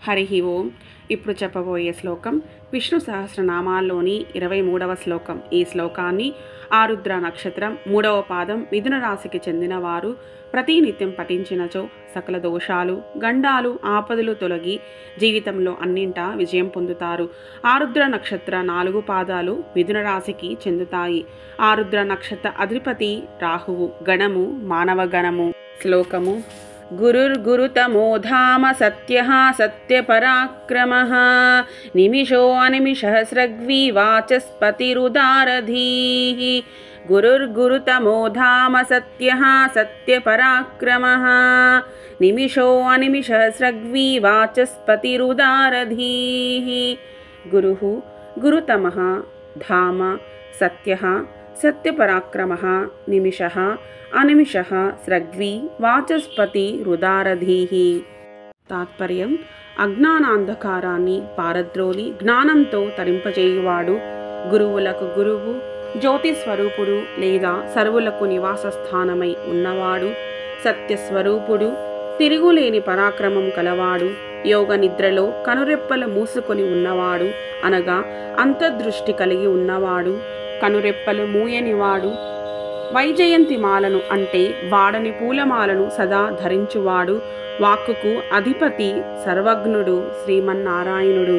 హరి ఓం. ఇప్పుడు చెప్పబోయే శ్లోకం విష్ణు సహస్రనామాల్లోని 23వ శ్లోకం. ఈ శ్లోకాన్ని ఆరుద్ర నక్షత్రం 3వ పాదం మిథున రాశికి చెందిన వారు ప్రతినిత్యం పఠించినచో సకల దోషాలు, గండాలు, ఆపదలు తొలగి జీవితంలో అన్నింటా విజయం పొందుతారు. ఆరుద్ర నక్షత్ర 4 పాదాలు మిథున రాశికి చెందుతాయి. ఆరుద్ర నక్షత్ర అధిపతి రాహువు. గణము మానవ గణము. శ్లోకము: గురుర్గురుతమో ధామ సత్యః సత్యపరాక్రమః నిమిషో అనిమిషః స్రగ్వీ వాచస్పతిరుదారధీః. గురుర్గురుతమో ధామ సత్యః సత్యపరాక్రమః నిమిషో అనిమిషః స్రగ్వీ వాచస్పతిరుదారధీః. గురుః గురుతమః ధామ సత్యః సత్యపరాక్రమః నిమిషః అనిమిషః స్రగ్వీ వాచస్పతి రుదారధీః. తాత్పర్యం: అజ్ఞానాంధకారాన్ని పారద్రోలి జ్ఞానంతో తరింపజేయువాడు. గురువులకు గురువు, జ్యోతి స్వరూపుడు లేదా సర్వులకు నివాస స్థానమై ఉన్నవాడు. సత్యస్వరూపుడు, తిరుగులేని పరాక్రమం కలవాడు. యోగ నిద్రలో కనురెప్పలు మూసుకొని ఉన్నవాడు అనగా అంతర్దృష్టి కలిగి ఉన్నవాడు. కనురెప్పలు మూయనివాడు. వైజయంతి మాలను అంటే వాడని పూలమాలను సదా ధరించువాడు. వాక్కుకు అధిపతి సర్వజ్ఞుడు శ్రీమన్నారాయణుడు.